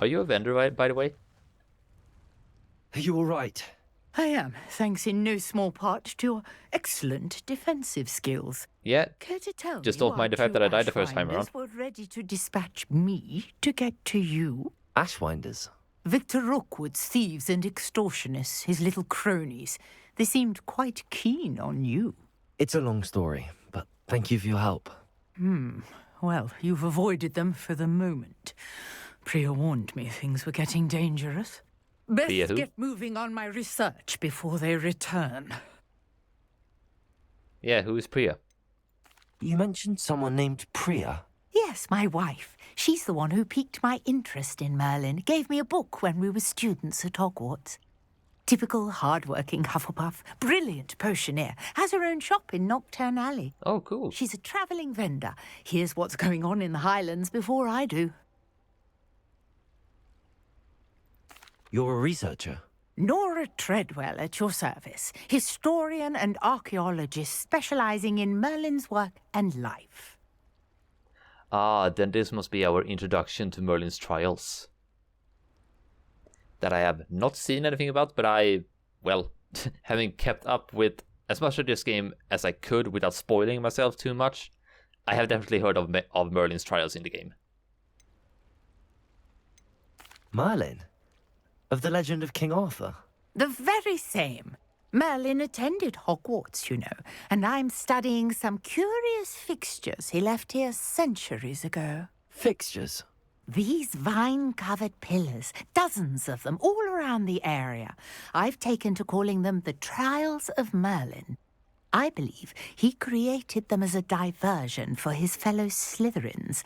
Are you a vendor, by the way? Are you all right? I am, thanks in no small part to your excellent defensive skills. Yeah. Care to tell Just me don't mind the why fact that I died the first time Ashwinders around. were ready to dispatch me to get to you? Ashwinders? Victor Rookwood's thieves and extortionists, his little cronies. They seemed quite keen on you. It's a long story, but thank you for your help. Well, you've avoided them for the moment. Priya warned me things were getting dangerous. Best Priya who? get moving on my research before they return. Yeah, who is Priya? You mentioned someone named Priya. Yes, my wife. She's the one who piqued my interest in Merlin. Gave me a book when we were students at Hogwarts. Typical hard-working Hufflepuff, brilliant potioneer, has her own shop in Nocturne Alley. Oh, cool. She's a travelling vendor. Hears what's going on in the Highlands before I do. You're a researcher? Nora Treadwell at your service, historian and archaeologist specialising in Merlin's work and life. Ah, then this must be our introduction to Merlin's Trials. That I have not seen anything about, but well, having kept up with as much of this game as I could without spoiling myself too much, I have definitely heard of Merlin's Trials in the game. Merlin? Of the legend of King Arthur? The very same. Merlin attended Hogwarts, you know, and I'm studying some curious fixtures he left here centuries ago. Fixtures? These vine-covered pillars, dozens of them, all around the area. I've taken to calling them the Trials of Merlin. I believe he created them as a diversion for his fellow Slytherins.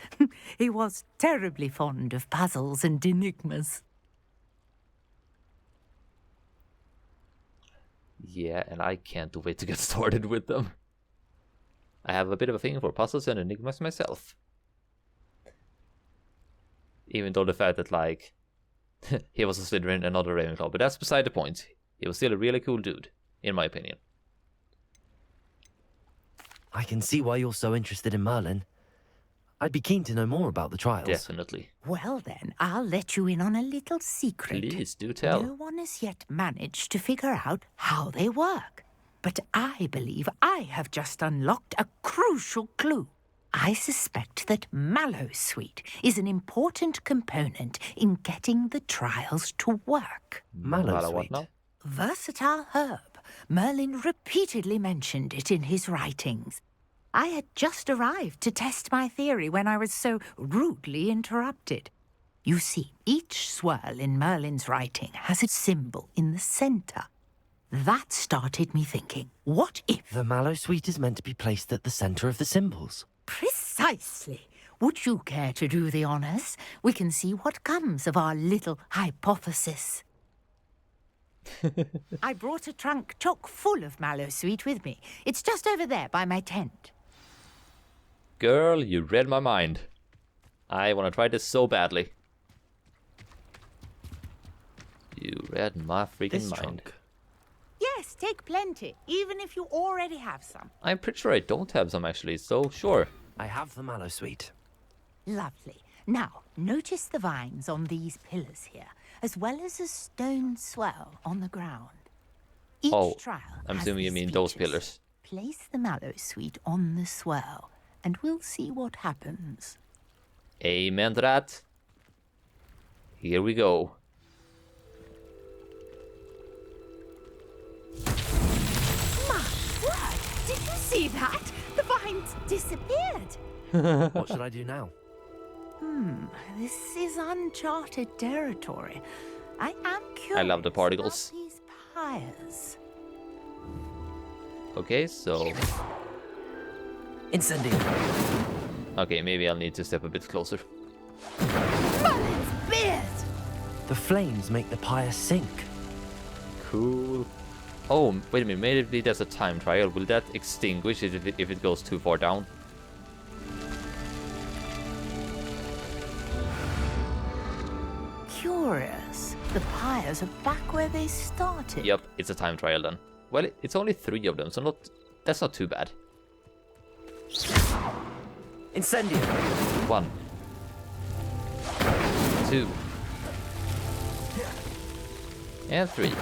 He was terribly fond of puzzles and enigmas. Yeah, and I can't wait to get started with them. I have a bit of a thing for puzzles and enigmas myself. Even though the fact that, like, he was a Slytherin and not a Ravenclaw, but that's beside the point. He was still a really cool dude, in my opinion. I can see why you're so interested in Merlin. I'd be keen to know more about the trials. Definitely. Well then, I'll let you in on a little secret. Please, do tell. No one has yet managed to figure out how they work. But I believe I have just unlocked a crucial clue. I suspect that Mallowsweet is an important component in getting the trials to work. Mallow what Mallowsweet? now? Versatile herb. Merlin repeatedly mentioned it in his writings. I had just arrived to test my theory when I was so rudely interrupted. You see, each swirl in Merlin's writing has a symbol in the centre. That started me thinking, what if... The Mallowsweet is meant to be placed at the centre of the symbols. Precisely. Would you care to do the honours? We can see what comes of our little hypothesis. I brought a trunk chock full of Mallowsweet with me. It's just over there by my tent. Girl, you read my mind. I want to try this so badly. You read my freaking This mind. trunk. Yes, take plenty, even if you already have some. I'm pretty sure I don't have some actually, so sure. I have the Mallowsweet. Lovely. Now, notice the vines on these pillars here, as well as a stone swell on the ground. Each Oh, trial I'm has assuming you these mean those features. pillars. Place the Mallowsweet on the swell, and we'll see what happens. Amen to that. Here we go. My word! Did you see that? The vines disappeared. What should I do now? This is uncharted territory. I am curious I love the particles. about these pyres. Okay, so... Incendiary. Okay, maybe I'll need to step a bit closer. Merlin's beard! The flames make the pyre sink. Cool. Oh, wait a minute, maybe that's a time trial. Will that extinguish it if it goes too far down? Curious. The pyres are back where they started. Yep, it's a time trial then. Well, it's only 3 of them, so that's not too bad. Incendiary. 1, 2, And 3.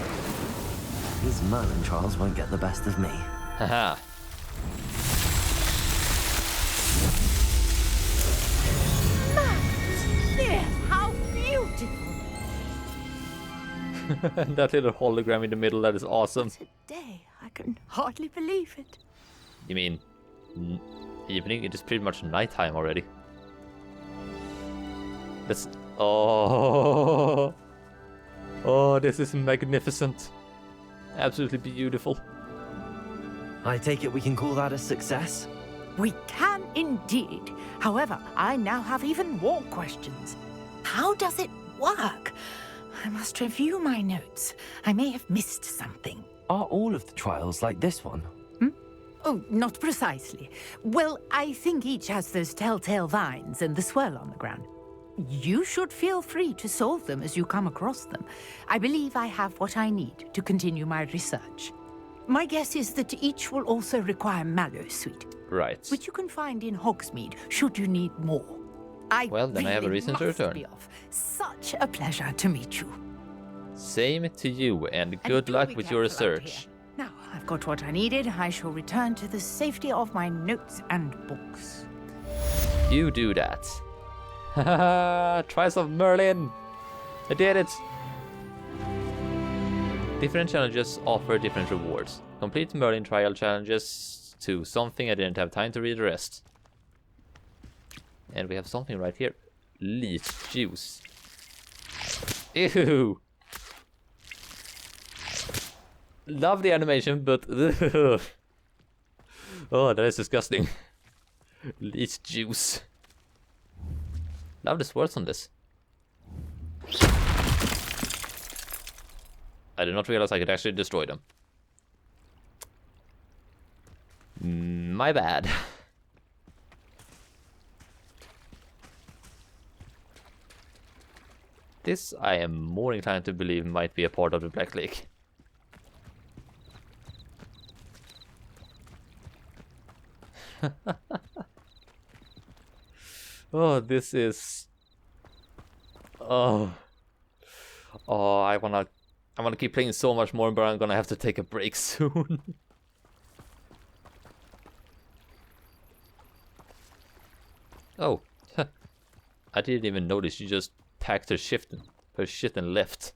These Merlin trials won't get the best of me. Haha. There, how beautiful! That little hologram in the middle, that is awesome. Today, I can hardly believe it. You mean evening? It is pretty much nighttime already. That's... Oh, this is magnificent. Absolutely beautiful. I take it we can call that a success? We can indeed. However, I now have even more questions. How does it work? I must review my notes. I may have missed something. Are all of the trials like this one? Oh, not precisely. Well, I think each has those telltale vines and the swirl on the ground. You should feel free to solve them as you come across them. I believe I have what I need to continue my research. My guess is that each will also require mallow sweet, Right. which you can find in Hogsmeade should you need more. Well, then I have a reason to must return. be off. Such a pleasure to meet you. Same to you, and And good do luck be with your careful out research. here. Now I've got what I needed. I shall return to the safety of my notes and books. You do that. Haha, Trials of Merlin! I did it! Different challenges offer different rewards. Complete Merlin Trial challenges to something I didn't have time to read the rest. And we have something right here. Leech juice. Ew! Love the animation, but... Oh, that is disgusting. Leech juice. Love the swirls on this. I did not realize I could actually destroy them. My bad. This I am more inclined to believe might be a part of the Black Lake. Oh, this is... Oh, I wanna keep playing so much more, but I'm gonna have to take a break soon. Oh, I didn't even notice. She just packed her shit and left.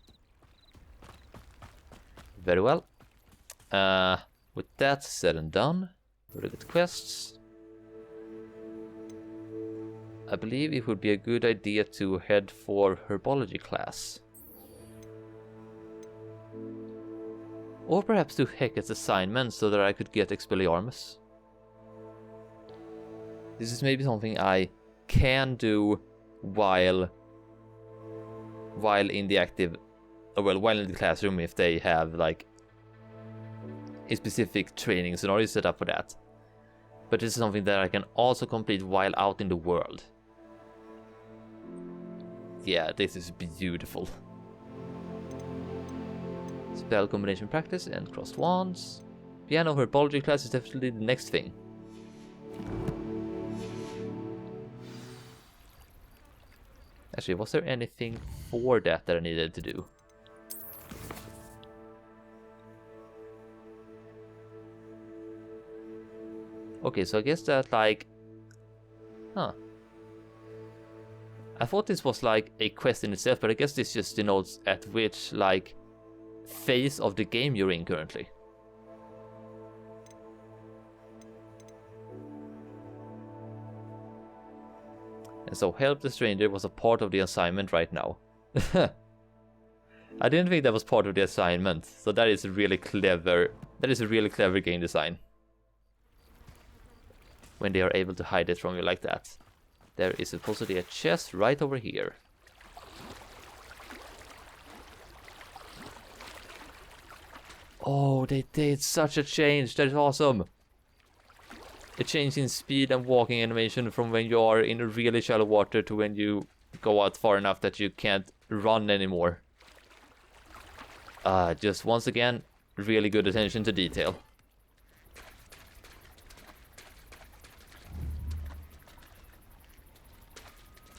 Very well. With that said and done, very good quests. I believe it would be a good idea to head for Herbology class. Or perhaps do Hecat's assignment so that I could get Expelliarmus. This is maybe something I can do while in the active, while in the classroom if they have like a specific training scenario set up for that. But this is something that I can also complete while out in the world. Yeah, this is beautiful. Spell combination practice and crossed wands. Piano Herbology class is definitely the next thing. Actually, was there anything for that I needed to do? Okay, so I guess that like... Huh. I thought this was like a quest in itself, but I guess this just denotes at which like phase of the game you're in currently. And so help the stranger was a part of the assignment right now. I didn't think that was part of the assignment, so that is really clever. That is a really clever game design. When they are able to hide it from you like that. There is supposedly a chest right over here. Oh, they did such a change. That is awesome. A change in speed and walking animation from when you are in really shallow water to when you go out far enough that you can't run anymore. Just once again, really good attention to detail.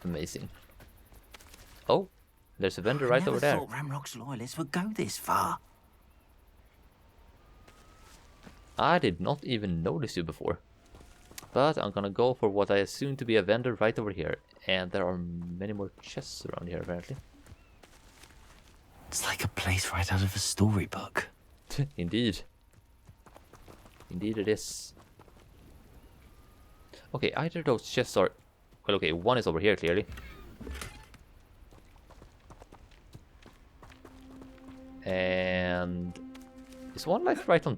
Amazing. Oh, There's a vendor I right never over there. thought Ramrock's loyalists would go this far. I did not even notice you before. But I'm gonna go for what I assume to be a vendor right over here. And there are many more chests around here, apparently. It's like a place right out of a storybook. Indeed. Indeed it is. Okay, either those chests are... Well, okay, one is over here, clearly. And... Is one like right on...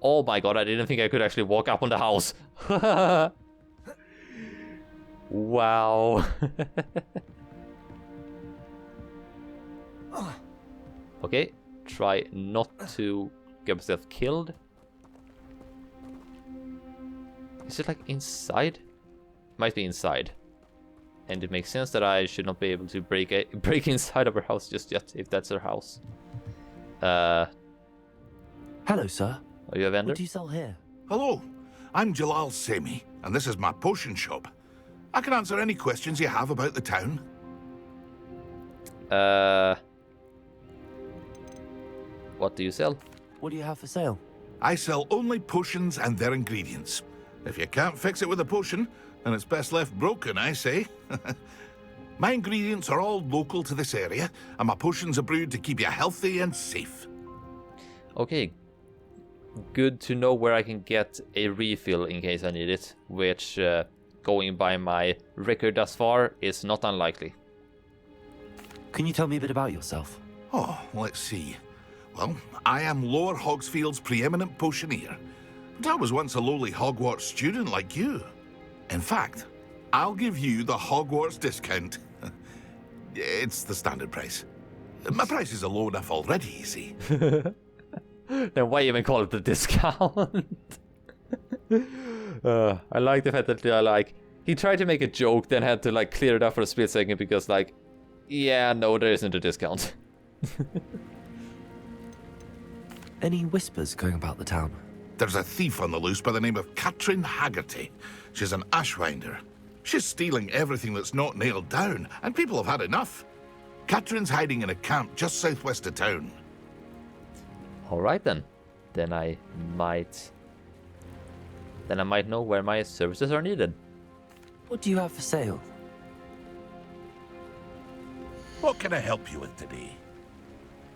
Oh my god, I didn't think I could actually walk up on the house. Wow. Okay, try not to get myself killed. Is it like inside? Might be inside. And it makes sense that I should not be able to break inside of her house just yet, if that's her house. Hello, sir. Are you a vendor? What do you sell here? Hello, I'm Jalal Semi, and this is my potion shop. I can answer any questions you have about the town. What do you sell? What do you have for sale? I sell only potions and their ingredients. If you can't fix it with a potion, then it's best left broken, I say. My ingredients are all local to this area, and my potions are brewed to keep you healthy and safe. Okay. Good to know where I can get a refill in case I need it, which, going by my record thus far, is not unlikely. Can you tell me a bit about yourself? Oh, let's see. Well, I am Lower Hogsfield's preeminent potioneer. But I was once a lowly Hogwarts student like you. In fact, I'll give you the Hogwarts discount. It's the standard price. My prices are low enough already, you see. Then why even call it the discount? I like the fact that he tried to make a joke, then had to like clear it up for a split second because like, yeah, no, there isn't a discount. Any whispers going about the town? There's a thief on the loose by the name of Katrin Haggerty. She's an ashwinder. She's stealing everything that's not nailed down, and people have had enough. Katrin's hiding in a camp just southwest of town. Alright then. Then I might know where my services are needed. What do you have for sale? What can I help you with today?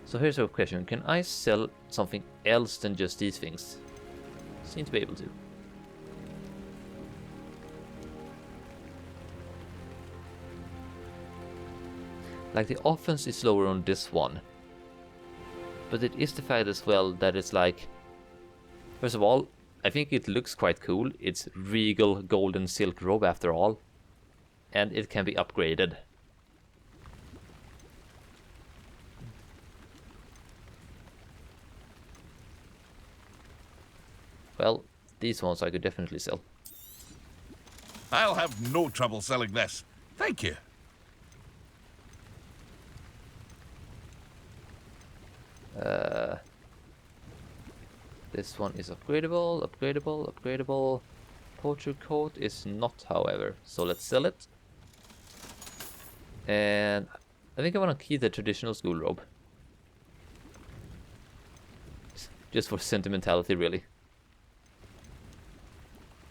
So here's a question. Can I sell something else than just these things? Seem to be able to. Like the offense is lower on this one. But it is the fact as well that it's like... First of all, I think it looks quite cool. It's regal golden silk robe after all. And it can be upgraded. Well, these ones I could definitely sell. I'll have no trouble selling this. Thank you. This one is upgradable. Poacher coat is not, however. So let's sell it. And I think I want to keep the traditional school robe. Just for sentimentality, really.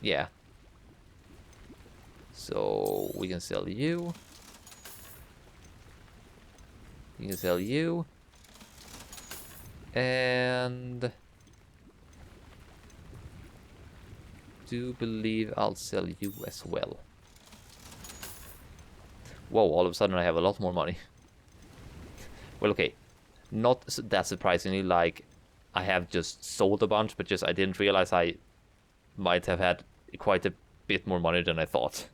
Yeah. So we can sell you. We can sell you. And do believe I'll sell you as well. Whoa, all of a sudden I have a lot more money. Well, okay. Not that surprisingly, like, I have just sold a bunch, but just I didn't realize I might have had quite a bit more money than I thought.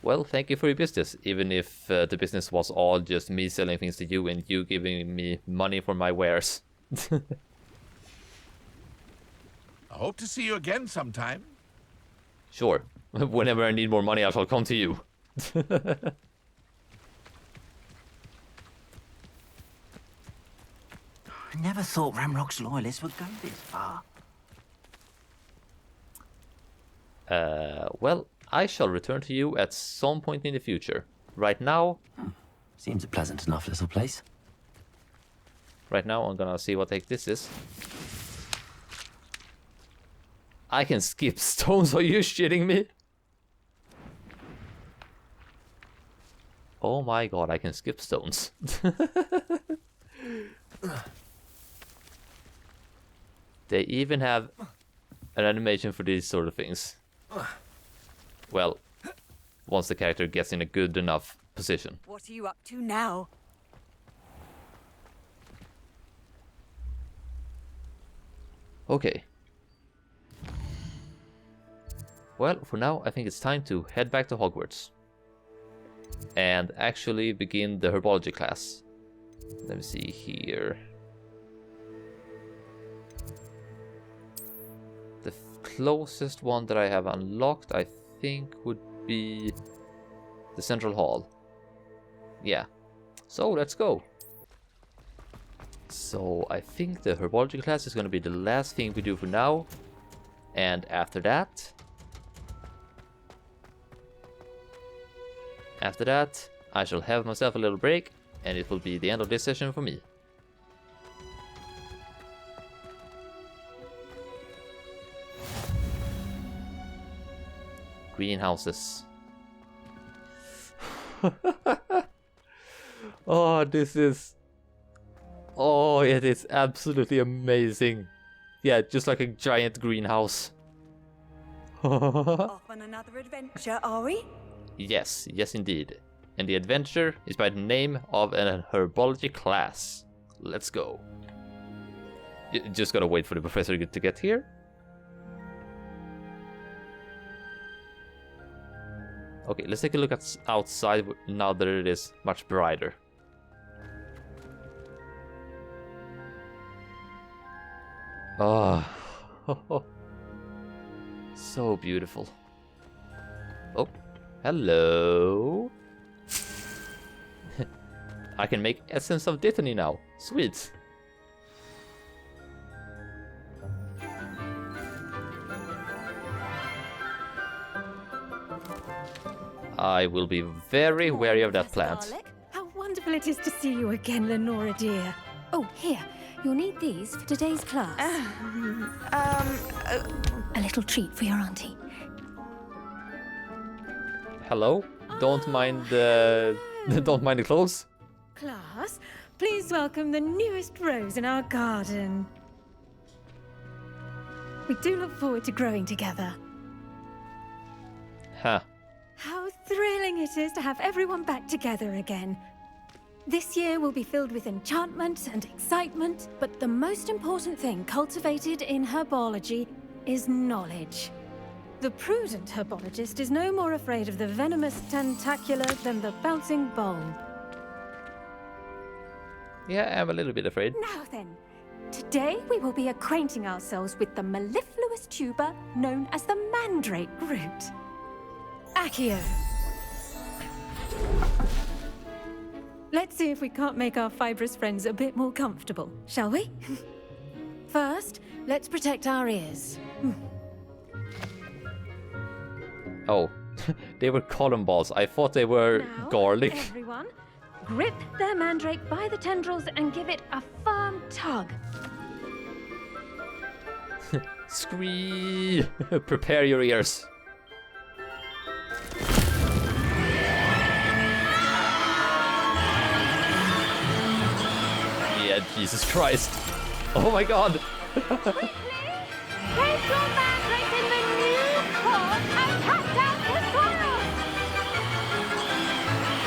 Well, thank you for your business, even if the business was all just me selling things to you and you giving me money for my wares. I hope to see you again sometime. Sure. Whenever I need more money, I shall come to you. I never thought Ramrock's loyalists would go this far. Well, I shall return to you at some point in the future. right now, Seems a pleasant enough little place. I'm gonna see what the heck this is. I can skip stones, are you shitting me? Oh my god, I can skip stones. They even have an animation for these sort of things. Well, once the character gets in a good enough position. What are you up to now? Okay. Well, for now, I think it's time to head back to Hogwarts. And actually begin the Herbology class. Let me see here. The closest one that I have unlocked, I think, would be the Central Hall. Yeah. So, let's go. So, I think the Herbology class is going to be the last thing we do for now. And after that, I shall have myself a little break, and it will be the end of this session for me. Greenhouses. Oh, this is... Oh, it is absolutely amazing. Yeah, just like a giant greenhouse. Off on another adventure, are we? Yes, yes indeed. And the adventure is by the name of an Herbology class. Let's go. Just gotta wait for the professor to get here. Okay, let's take a look at outside now that it is much brighter. Oh, so beautiful. Oh, hello. I can make essence of Dittany now. Sweet. I will be very wary of that plant. Garlick. How wonderful it is to see you again, Lenora dear. Oh, here. You'll need these for today's class. A little treat for your auntie. Hello. Don't mind the don't mind the clothes. Class, please welcome the newest rose in our garden. We do look forward to growing together. Huh. How thrilling it is to have everyone back together again. This year will be filled with enchantment and excitement, but the most important thing cultivated in herbology is knowledge. The prudent herbologist is no more afraid of the venomous tentacular than the bouncing bulb. Yeah, I'm a little bit afraid. Now then, today we will be acquainting ourselves with the mellifluous tuber known as the mandrake root. Heyo. Let's see if we can't make our fibrous friends a bit more comfortable, shall we? First, let's protect our ears. Oh, they were cotton balls. I thought they were Now, garlic. Everyone, grip their mandrake by the tendrils and give it a firm tug. Scree! Prepare your ears. Yeah, Jesus Christ. Oh my god. Place your mandrake in the new pot and cut down the soil!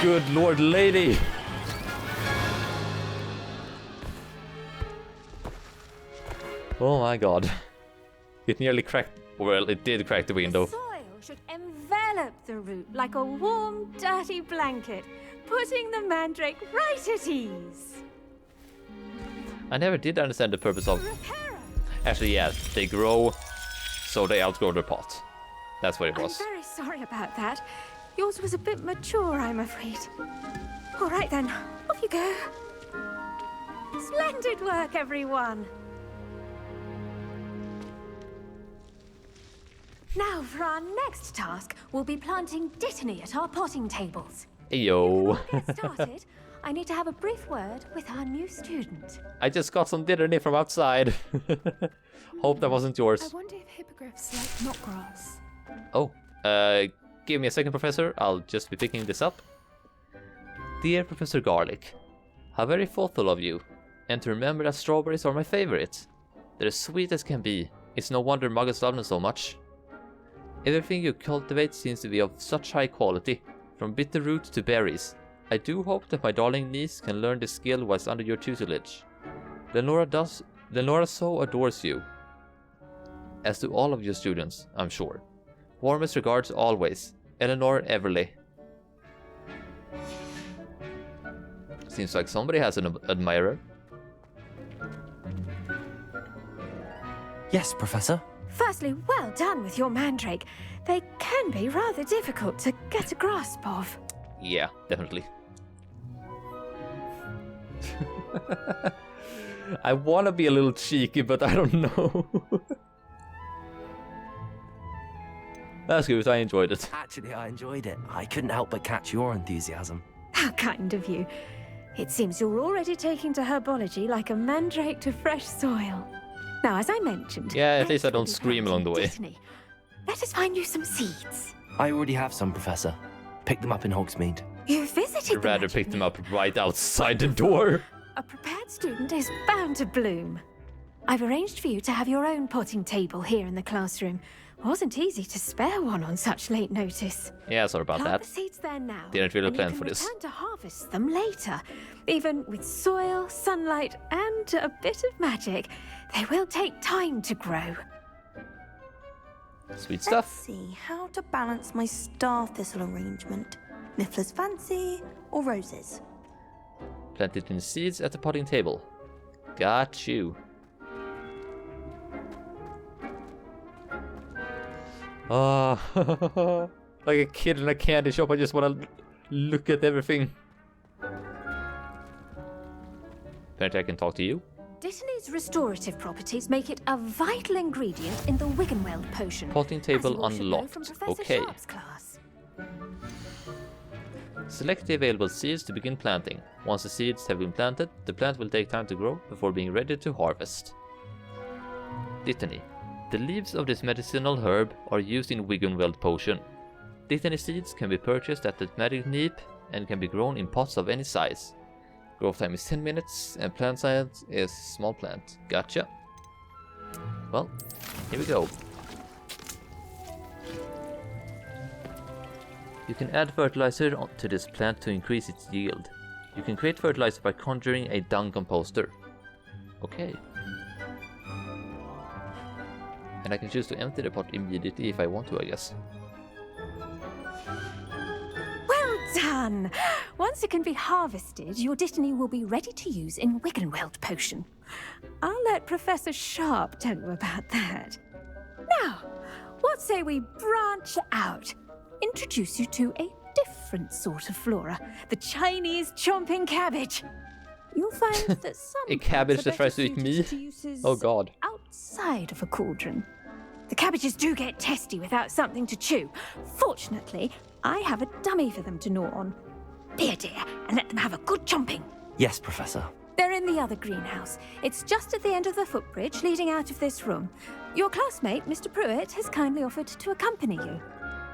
Good Lord Lady. Oh my god. It nearly cracked. Well, it did crack the window. The soil should envelop the root like a warm, dirty blanket, putting the mandrake right at ease. I never did understand the purpose of... Reparo. Actually, yeah, they grow, so they outgrow their pot. That's what it I'm was. very sorry about that. Yours was a bit mature, I'm afraid. All right then, off you go. Splendid work, everyone. Now, for our next task, we'll be planting Dittany at our potting tables. Heyo. Get started. I need to have a brief word with our new student. I just got some dinner from outside. Hope that wasn't I yours. wonder if hippogriffs like not grass. Oh, give me a second, Professor. I'll just be picking this up. Dear Professor Garlick, how very thoughtful of you. And to remember that strawberries are my favorite. They're as sweet as can be. It's no wonder muggles love them so much. Everything you cultivate seems to be of such high quality, from bitter root to berries. I do hope that my darling niece can learn this skill whilst under your tutelage. Lenora so adores you, as do all of your students, I'm sure. Warmest regards always, Eleanor Everly. Seems like somebody has an admirer. Yes, Professor. Firstly, well done with your mandrake. They can be rather difficult to get a grasp of. Yeah, definitely. I want to be a little cheeky, but I don't know. That's good, I enjoyed it. Actually, I enjoyed it. I couldn't help but catch your enthusiasm. How kind of you. It seems you're already taking to herbology like a mandrake to fresh soil. Now, as I mentioned... Yeah, at least I next don't we'll be scream along the way. planting Dittany. Let us find you some seeds. I already have some, Professor. Picked them up in Hogsmeade. You visited I'd the rather magic pick them mead. up right outside the door. A prepared student is bound to bloom. I've arranged for you to have your own potting table here in the classroom. Wasn't easy to spare one on such late notice. Yeah, sorry about Plant that. the seeds there now. Didn't really and plan you for can this. return to harvest them later. Even with soil, sunlight, and a bit of magic, they will take time to grow. Sweet Let's stuff. see how to balance my star thistle arrangement. Miffler's fancy or roses? Planted in seeds at the potting table. Got you. Oh, like a kid in a candy shop, I just want to look at everything. Apparently I can talk to you. Dittany's restorative properties make it a vital ingredient in the Wiggenweld potion. Potting as you table all should know unlocked. from Professor Okay. Sharp's class. Select the available seeds to begin planting. Once the seeds have been planted, the plant will take time to grow before being ready to harvest. Dittany. The leaves of this medicinal herb are used in Wiggenweld potion. Dittany seeds can be purchased at the magic neep and can be grown in pots of any size. Growth time is 10 minutes and plant size is small plant. Gotcha. Well, here we go. You can add fertilizer to this plant to increase its yield. You can create fertilizer by conjuring a dung composter. Okay. And I can choose to empty the pot immediately if I want to, I guess. Well done! Once it can be harvested, your Dittany will be ready to use in Wiggenweld potion. I'll let Professor Sharp tell you about that. Now, what say we branch out? Introduce you to a different sort of flora, the Chinese chomping cabbage. You'll find that some A cabbage plants are that tries to better eat me? suited to uses Oh god. outside of a cauldron. The cabbages do get testy without something to chew. Fortunately, I have a dummy for them to gnaw on. Be a dear and let them have a good chomping. Yes, Professor. They're in the other greenhouse. It's just at the end of the footbridge leading out of this room. Your classmate, Mr. Pruitt, has kindly offered to accompany you.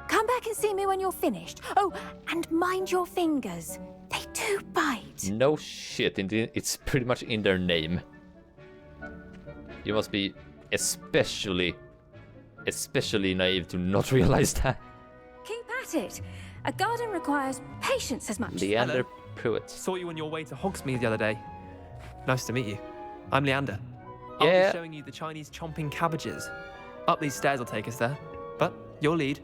Come back and see me when you're finished. Oh, and mind your fingers. They do bite. No shit, it's pretty much in their name. You must be especially naive to not realize that. Keep at it. A garden requires patience as much. Leander Pruitt. Saw you on your way to Hogsmeade the other day. Nice to meet you. I'm Leander. I'll Yeah. be showing you the Chinese chomping cabbages. Up these stairs will take us there. But your lead.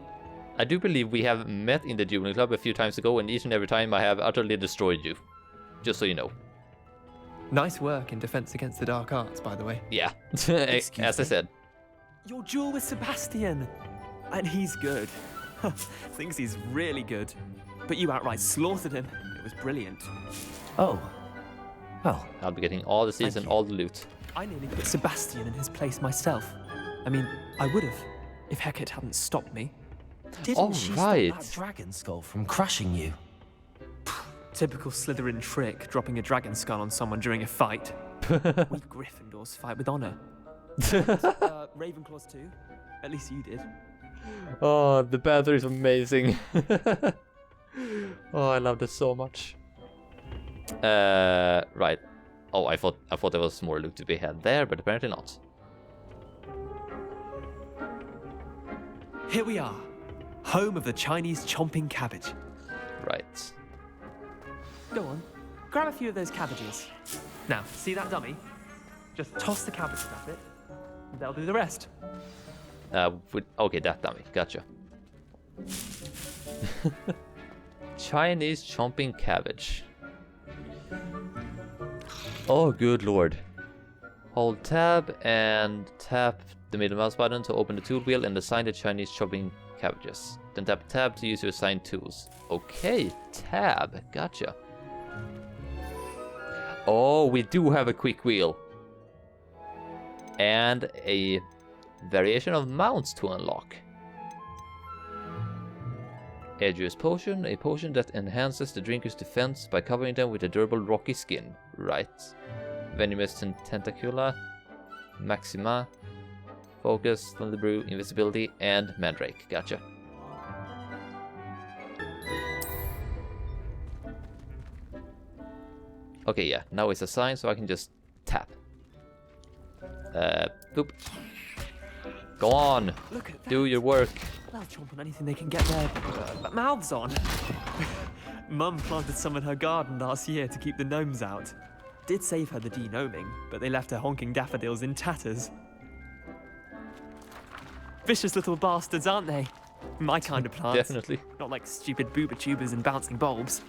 I do believe we have met in the Juvenile Club a few times ago, and each and every time I have utterly destroyed you. Just so you know. Nice work in Defense Against the Dark Arts, by the way. Yeah, Excuse as I me? said. Your duel with Sebastian. And he's good. Thinks he's really good. But you outright slaughtered him. It was brilliant. Oh. Well, I'll be getting all the seeds Thank and you. all the loot. I nearly put Sebastian in his place myself. I mean, I would have, if Hecate hadn't stopped me. didn't she Alright. stop that dragon skull from crushing you? Typical Slytherin trick, dropping a dragon skull on someone during a fight. We Gryffindors fight with honor. Ravenclaws too. At least you did. Oh, the banter is amazing. Oh, I love this so much. Right. Oh, I thought there was more loot to be had there, but apparently not. Here we are, home of the Chinese chomping cabbage. Right. Go on, grab a few of those cabbages. Now, see that dummy? Just toss the cabbages at it, and they'll do the rest. Okay, that dummy. Gotcha. Chinese chomping cabbage. Oh, good lord. Hold tab and tap the middle mouse button to open the tool wheel and assign the Chinese chopping cabbages. Then tap tab to use your assigned tools. Okay, tab. Gotcha. Oh, we do have a quick wheel. And a variation of mounts to unlock. Edge's potion, a potion that enhances the drinker's defense by covering them with a durable rocky skin. Right. Venomous Tentacula, Maxima, Focus, Thunderbrew, Invisibility, and Mandrake. Gotcha. Okay, yeah, now it's assigned, so I can just tap. Boop. Go on, Look at that. do your work. They'll chomp on anything they can get their mouths on. Mum planted some in her garden last year to keep the gnomes out. Did save her the de-gnoming, but they left her honking daffodils in tatters. Vicious little bastards, aren't they? My kind of plants. Definitely. Not like stupid booba tubers and bouncing bulbs.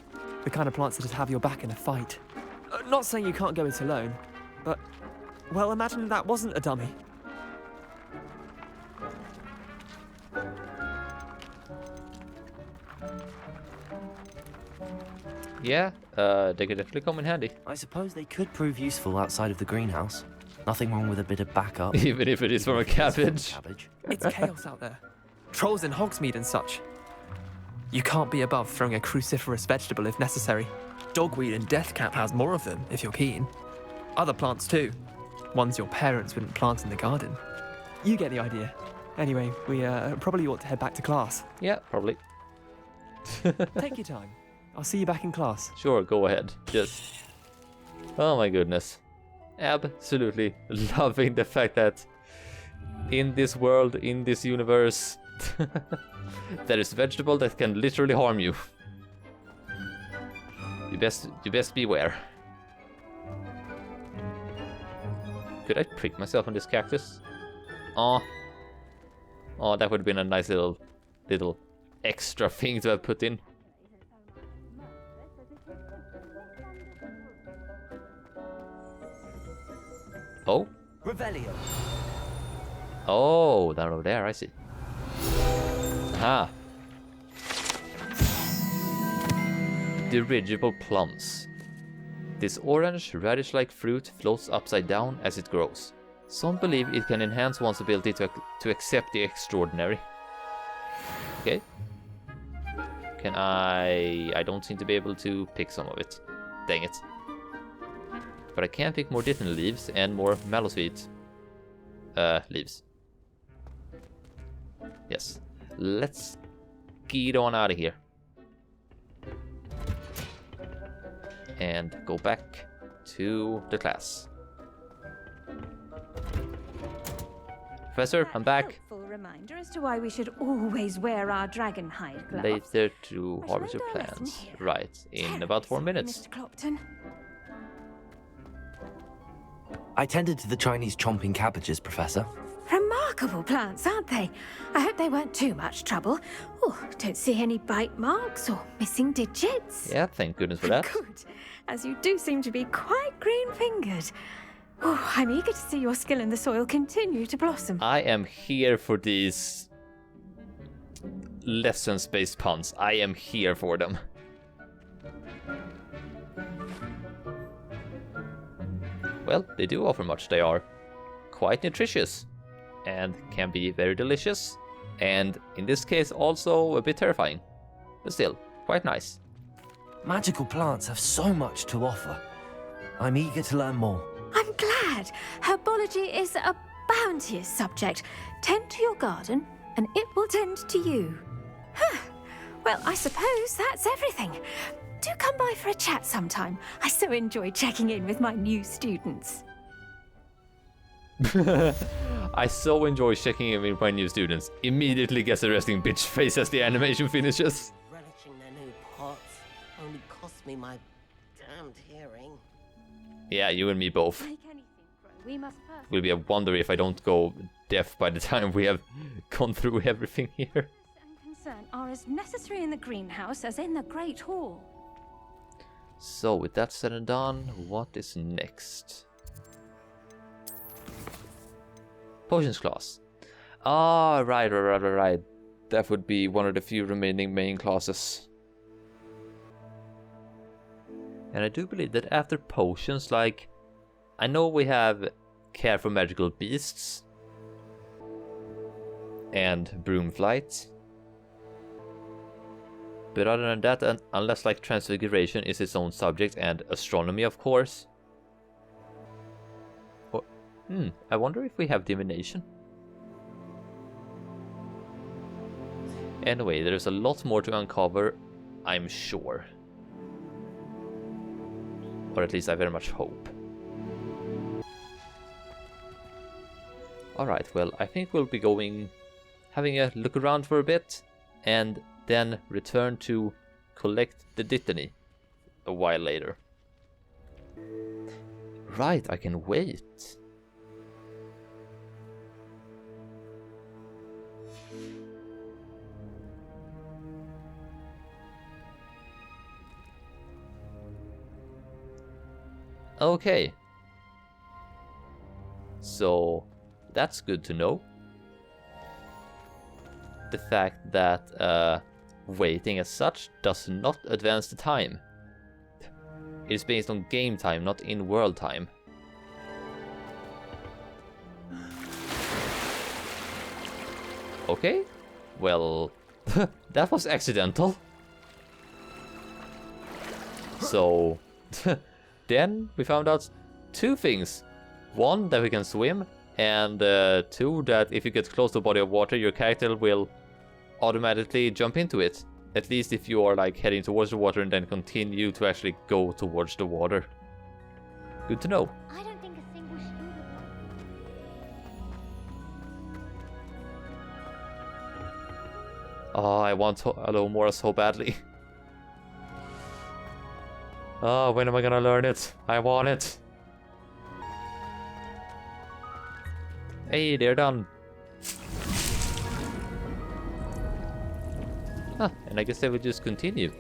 The kind of plants that'd have your back in a fight. Not saying you can't go it alone, but, well, imagine that wasn't a dummy. Yeah, they could definitely come in handy. I suppose they could prove useful outside of the greenhouse. Nothing wrong with a bit of backup. Even if it is from a cabbage. It's chaos out there. Trolls in Hogsmeade and such. You can't be above throwing a cruciferous vegetable if necessary. Dogweed and deathcap has more of them, if you're keen. Other plants too. Ones your parents wouldn't plant in the garden. You get the idea. Anyway, we probably ought to head back to class. Yeah, probably. Take your time. I'll see you back in class. Sure, go ahead. Just... Oh my goodness. Absolutely loving the fact that in this world, in this universe, there is a vegetable that can literally harm you. You best beware. Could I prick myself on this cactus? Oh, that would have been a nice little extra thing to have put in. Oh. Revelio. Oh, down over there, I see. Ah. Dirigible plums. This orange, radish-like fruit floats upside down as it grows. Some believe it can enhance one's ability to accept the extraordinary. Okay. Can I don't seem to be able to pick some of it. Dang it. But I can pick more Dittany leaves and more Mallowsweet leaves. Yes. Let's get on out of here. And go back to the class. Professor, I'm back. Helpful reminder as to why we should always wear our dragon hide gloves. Later to I harvest your learned our lesson plants. here. Right, in about 4 minutes. Mr. Clopton. I tended to the Chinese chomping cabbages, Professor. Remarkable plants, aren't they? I hope they weren't too much trouble. Oh, don't see any bite marks or missing digits. Yeah, thank goodness for that. Good, as you do seem to be quite green-fingered. Oh, I'm eager to see your skill in the soil continue to blossom. I am here for these lessons-based puns. I am here for them. Well, they do offer much. They are quite nutritious and can be very delicious, and in this case also a bit terrifying, but still quite nice. Magical plants have so much to offer. I'm eager to learn more. I'm glad. Herbology is a bounteous subject. Tend to your garden, and it will tend to you. Huh. Well, I suppose that's everything. Do come by for a chat sometime. I so enjoy checking in with my new students. I so enjoy checking in with my new students. Immediately gets a resting bitch face as the animation finishes. Relishing their new pots only cost me my damned hearing. Yeah, you and me both. Make anything grow, we must first. Will be a wonder if I don't go deaf by the time we have gone through everything here. And concern are as necessary in the greenhouse as in the Great Hall. So, with that said and done, what is next? Potions class. Ah, right. That would be one of the few remaining main classes. And I do believe that after potions, like, I know we have care for magical beasts and broom flight. But other than that, and unless like transfiguration is its own subject and astronomy, of course. I wonder if we have divination. Anyway, there's a lot more to uncover, I'm sure. Or at least I very much hope. Alright, well, I think we'll be having a look around for a bit, and then return to collect the Dittany a while later. Right, I can wait. Okay. So, that's good to know. The fact that waiting as such does not advance the time. It is based on game time, not in-world time. Okay, well, that was accidental. So, then we found out two things. One, that we can swim, and two, that if you get close to a body of water, your character will automatically jump into it. At least if you are like heading towards the water and then continue to actually go towards the water. Good to know. I don't think a single student. Oh, I want Alomora so badly. Oh, when am I gonna learn it? I want it. Hey, they're done. Huh, and I guess they will just continue.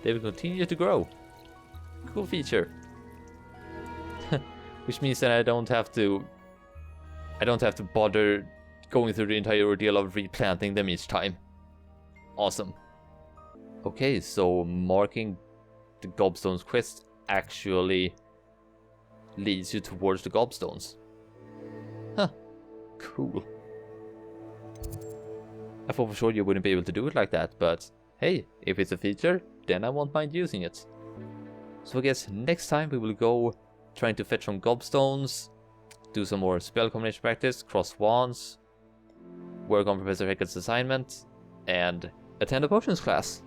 They will continue to grow. Cool feature. Which means that I don't have to bother going through the entire ordeal of replanting them each time. Awesome. Okay, so marking the Gobstones quest actually leads you towards the Gobstones. Huh. Cool. I thought for sure you wouldn't be able to do it like that, but hey, if it's a feature, then I won't mind using it. So I guess next time we will go trying to fetch some Gobstones, do some more spell combination practice, cross wands, work on Professor Hecat's assignment, and attend a potions class.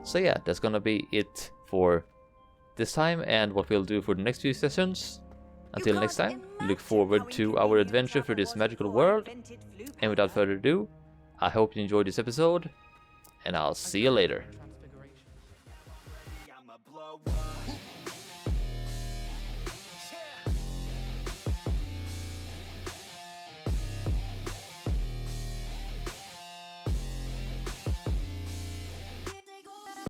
So yeah, that's gonna be it for this time and what we'll do for the next few sessions. Until next time, look forward to our adventure through this magical world. And without further ado, I hope you enjoyed this episode, and I'll see you later.